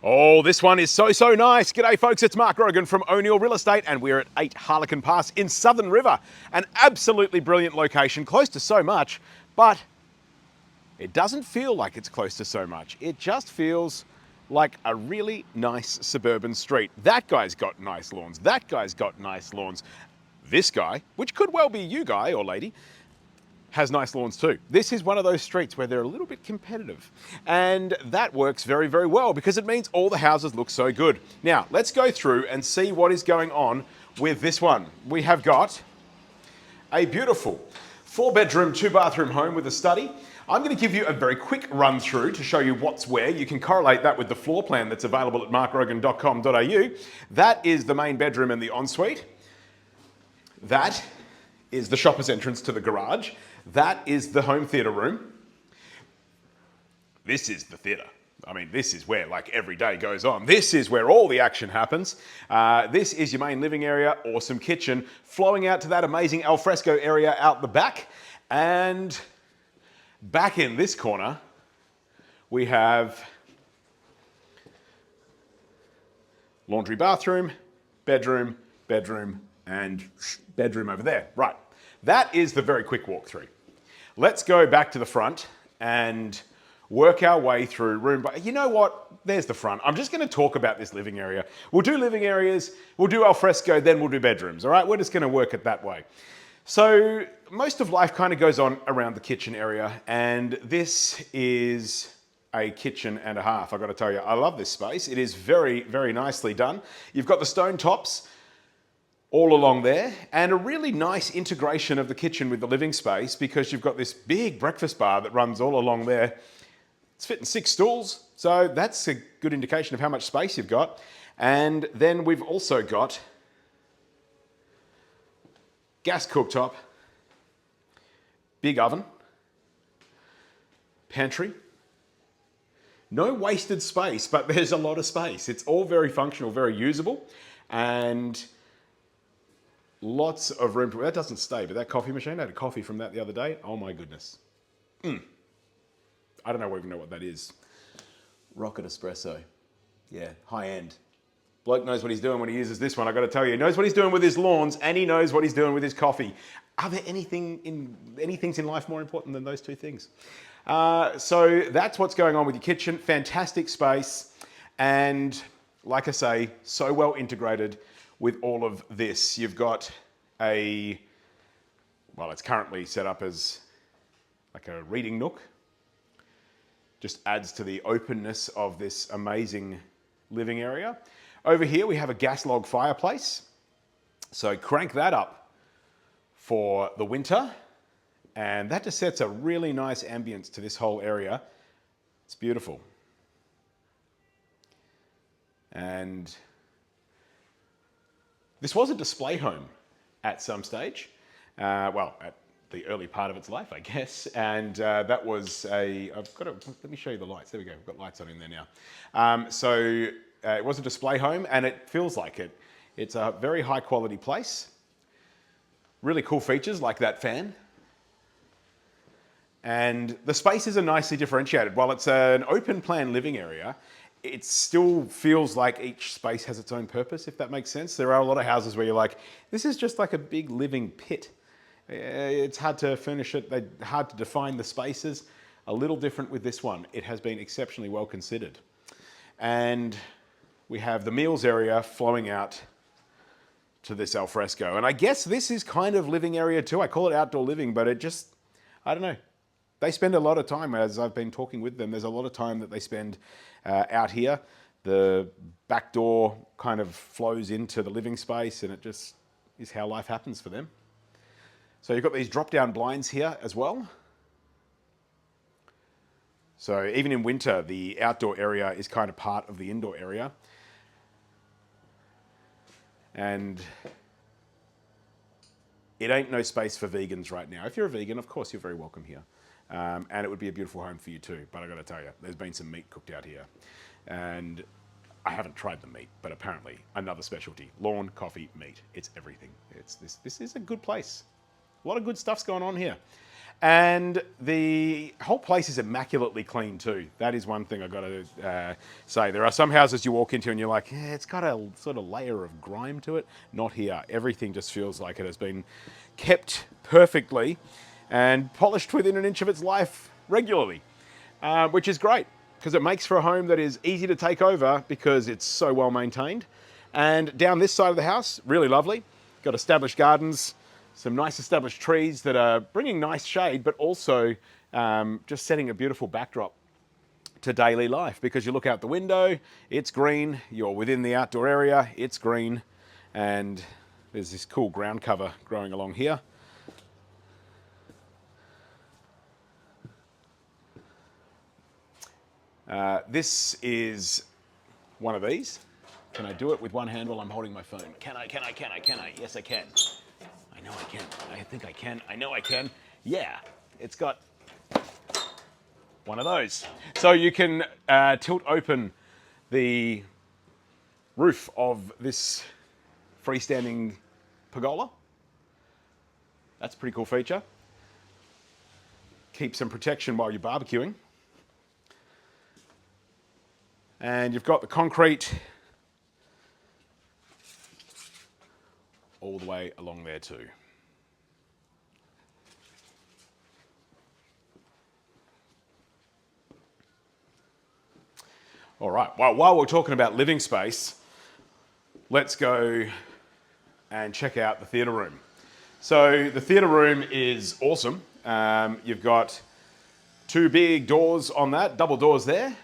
Oh, this one is so nice. G'day folks, it's Mark Rogan from O'Neill Real Estate and we're at 8 Harlequin Pass in Southern River. An absolutely brilliant location, close to so much, but it doesn't feel like it's close to so much. It just feels like a really nice suburban street. That guy's got nice lawns, that guy's got nice lawns. This guy, which could well be you guy or lady, has nice lawns too. This is one of those streets where they're a little bit competitive. And that works very well because it means all the houses look so good. Now, let's go through and see what is going on with this one. We have got a beautiful 4-bedroom, 2-bathroom home with a study. I'm going to give you a very quick run through to show you what's where. You can correlate that with the floor plan that's available at markrogan.com.au. That is the main bedroom and the ensuite. That is the shopper's entrance to the garage. That is the home theatre room. This is the theatre. I mean, this is where like every day goes on. This is where all the action happens. This is your main living area, awesome kitchen, flowing out to that amazing alfresco area out the back. And back in this corner, we have laundry, bathroom, bedroom, bedroom, and bedroom over there. Right. That is the very quick walkthrough. Let's go back to the front and work our way through room by... You know what? There's the front. I'm just going to talk about this living area. We'll do living areas, we'll do alfresco, then we'll do bedrooms, all right? We're just going to work it that way. So most of life kind of goes on around the kitchen area, and this is a kitchen and a half. I've got to tell you, I love this space. It is very nicely done. You've got the stone tops all along there, and a really nice integration of the kitchen with the living space because you've got this big breakfast bar that runs all along there. It's fitting 6 stools, so that's a good indication of how much space you've got. And then we've also got gas cooktop, big oven, pantry. No wasted space, but there's a lot of space. It's all very functional, very usable, and lots of room. That doesn't stay, but that coffee machine, I had a coffee from that the other day. Oh my goodness. I don't even know what that is. Rocket espresso. Yeah, high end. Bloke knows what he's doing when he uses this one, I've got to tell you. He knows what he's doing with his lawns and he knows what he's doing with his coffee. Are there any things in life more important than those two things? So that's what's going on with your kitchen. Fantastic space. And like I say, so well integrated with all of this. You've got it's currently set up as like a reading nook. Just adds to the openness of this amazing living area. Over here we have a gas log fireplace. So crank that up for the winter. And that just sets a really nice ambience to this whole area. It's beautiful. And this was a display home at some stage, at the early part of its life, I guess. And that was let me show you the lights. There we go, we've got lights on in there now. It was a display home and it feels like it. It's a very high quality place. Really cool features like that fan. And the spaces are nicely differentiated. While it's an open plan living area, it still feels like each space has its own purpose, if that makes sense. There are a lot of houses where you're like, this is just like a big living pit. It's hard to furnish it, hard to define the spaces. A little different with this one. It has been exceptionally well considered. And we have the meals area flowing out to this alfresco. And I guess this is kind of living area too. I call it outdoor living, but I don't know. They spend a lot of time, as I've been talking with them, there's a lot of time that they spend out here. The back door kind of flows into the living space and it just is how life happens for them. So you've got these drop-down blinds here as well. So even in winter, the outdoor area is kind of part of the indoor area. And it ain't no space for vegans right now. If you're a vegan, of course, you're very welcome here. And it would be a beautiful home for you too. But I got to tell you, there's been some meat cooked out here. And I haven't tried the meat, but apparently another specialty. Lawn, coffee, meat. It's everything. This is a good place. A lot of good stuff's going on here. And the whole place is immaculately clean too. That is one thing I've got to say. There are some houses you walk into and you're like, yeah, it's got a sort of layer of grime to it. Not here. Everything just feels like it has been kept perfectly and polished within an inch of its life regularly, which is great because it makes for a home that is easy to take over because it's so well maintained. And down this side of the house, really lovely. Got established gardens, some nice established trees that are bringing nice shade, but also just setting a beautiful backdrop to daily life because you look out the window, it's green, you're within the outdoor area, it's green, and there's this cool ground cover growing along here. This is one of these. Can I do it with one hand while I'm holding my phone? Can I? Yes, I can. I know I can. I think I can. I know I can. Yeah, it's got one of those. So you can tilt open the roof of this freestanding pergola. That's a pretty cool feature. Keep some protection while you're barbecuing. And you've got the concrete all the way along there too. All right, well, while we're talking about living space, let's go and check out the theatre room. So the theatre room is awesome. You've got two big doors on that, double doors there.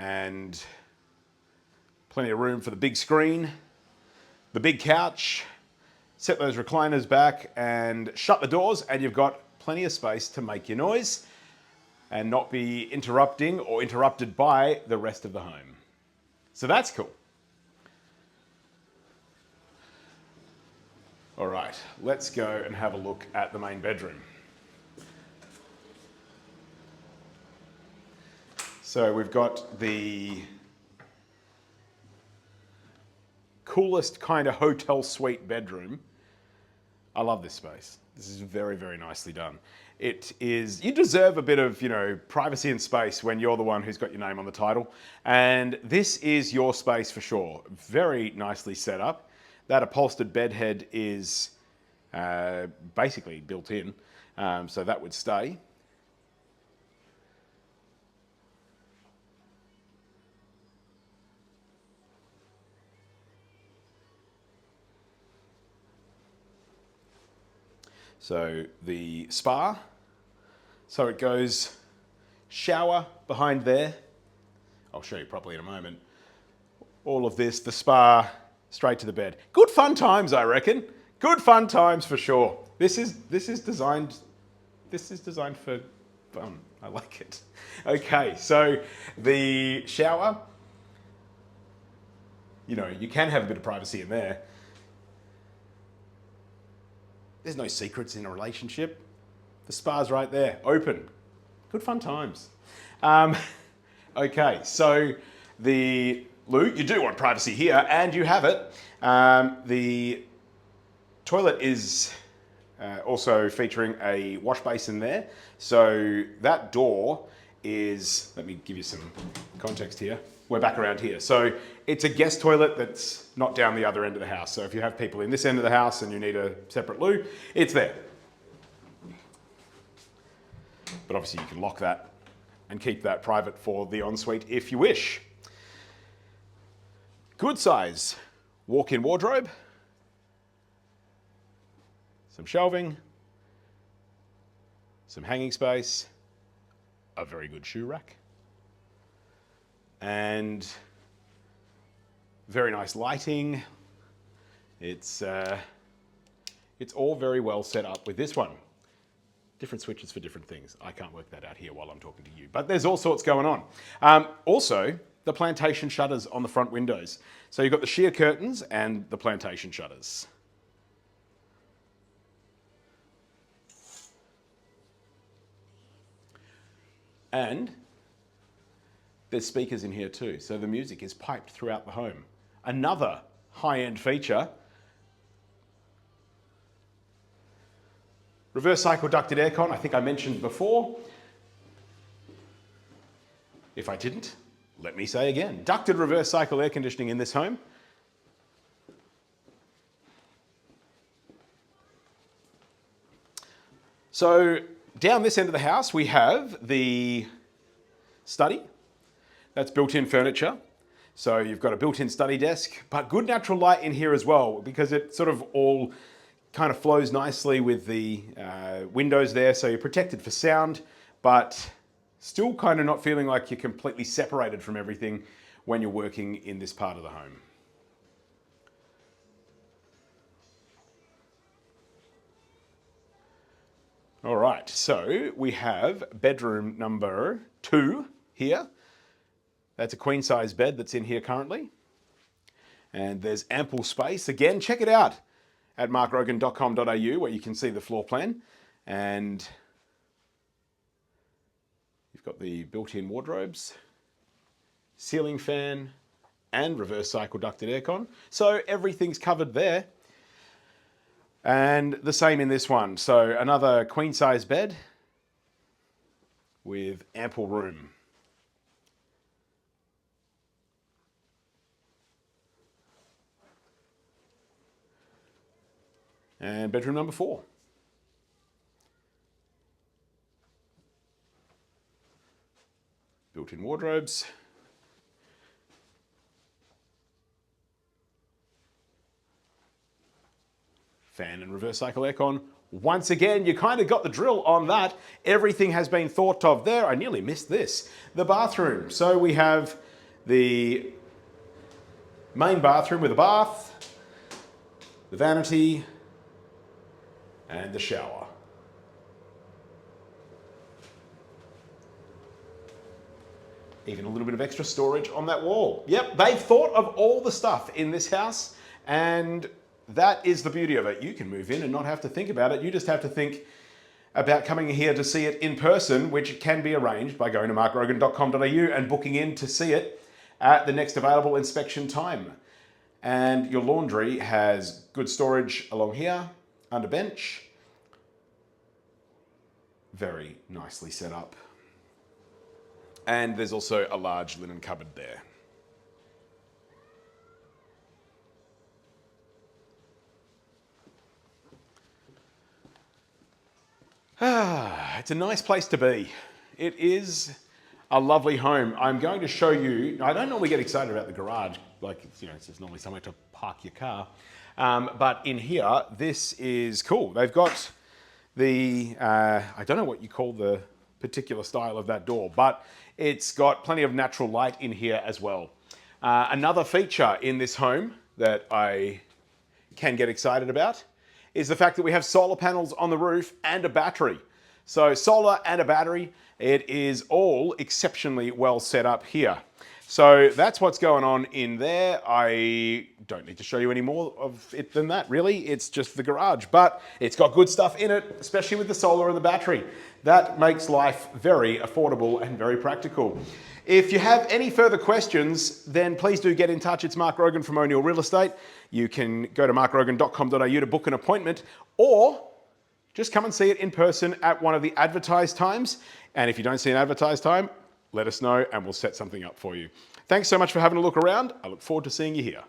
And plenty of room for the big screen, the big couch. Set those recliners back and shut the doors, and you've got plenty of space to make your noise and not be interrupting or interrupted by the rest of the home. So that's cool. All right, let's go and have a look at the main bedroom. So we've got the coolest kind of hotel suite bedroom. I love this space. This is very, very nicely done. It is, you deserve a bit of, privacy and space when you're the one who's got your name on the title. And this is your space for sure. Very nicely set up. That upholstered bed head is basically built in, so that would stay. So the spa, so it goes shower behind there. I'll show you properly in a moment. All of this, the spa, straight to the bed. Good fun times, I reckon. Good fun times for sure. This is designed for fun. I like it. Okay, so the shower, you can have a bit of privacy in there. There's no secrets in a relationship. The spa's right there, open. Good fun times. Okay, so the loo, you do want privacy here, and you have it. The toilet is also featuring a wash basin there. So that door is, let me give you some context here. We're back around here. So it's a guest toilet that's not down the other end of the house. So if you have people in this end of the house and you need a separate loo, it's there. But obviously you can lock that and keep that private for the ensuite if you wish. Good size walk-in wardrobe, some shelving, some hanging space, a very good shoe rack, and very nice lighting. It's all very well set up with this one. Different switches for different things. I can't work that out here while I'm talking to you, but there's all sorts going on. Also, the plantation shutters on the front windows. So you've got the sheer curtains and the plantation shutters. And there's speakers in here too, so the music is piped throughout the home. Another high-end feature. Reverse cycle ducted aircon, I think I mentioned before. If I didn't, let me say again. Ducted reverse cycle air conditioning in this home. So down this end of the house, we have the study. That's built-in furniture. So you've got a built-in study desk, but good natural light in here as well, because it sort of all kind of flows nicely with the windows there. So you're protected for sound, but still kind of not feeling like you're completely separated from everything when you're working in this part of the home. All right, so we have bedroom number 2 here. That's a queen size bed that's in here currently. And there's ample space. Again, check it out at markrogan.com.au where you can see the floor plan. And you've got the built-in wardrobes, ceiling fan, and reverse cycle ducted aircon. So everything's covered there. And the same in this one. So another queen size bed with ample room. And bedroom number 4. Built-in wardrobes. Fan and reverse cycle aircon. Once again, you kind of got the drill on that. Everything has been thought of there. I nearly missed this. The bathroom. So we have the main bathroom with a bath, the vanity, and the shower. Even a little bit of extra storage on that wall. Yep, they've thought of all the stuff in this house, and that is the beauty of it. You can move in and not have to think about it. You just have to think about coming here to see it in person, which can be arranged by going to markrogan.com.au and booking in to see it at the next available inspection time. And your laundry has good storage along here, under bench. Very nicely set up. And there's also a large linen cupboard there. It's a nice place to be. It is a lovely home. I'm going to show you, I don't normally get excited about the garage, like, it's just normally somewhere to park your car. But in here, this is cool. They've got the, I don't know what you call the particular style of that door, but it's got plenty of natural light in here as well. Another feature in this home that I can get excited about is the fact that we have solar panels on the roof and a battery. So solar and a battery, it is all exceptionally well set up here. So that's what's going on in there. I don't need to show you any more of it than that, really. It's just the garage, but it's got good stuff in it, especially with the solar and the battery. That makes life very affordable and very practical. If you have any further questions, then please do get in touch. It's Mark Rogan from O'Neill Real Estate. You can go to markrogan.com.au to book an appointment, or just come and see it in person at one of the advertised times. And if you don't see an advertised time, let us know and we'll set something up for you. Thanks so much for having a look around. I look forward to seeing you here.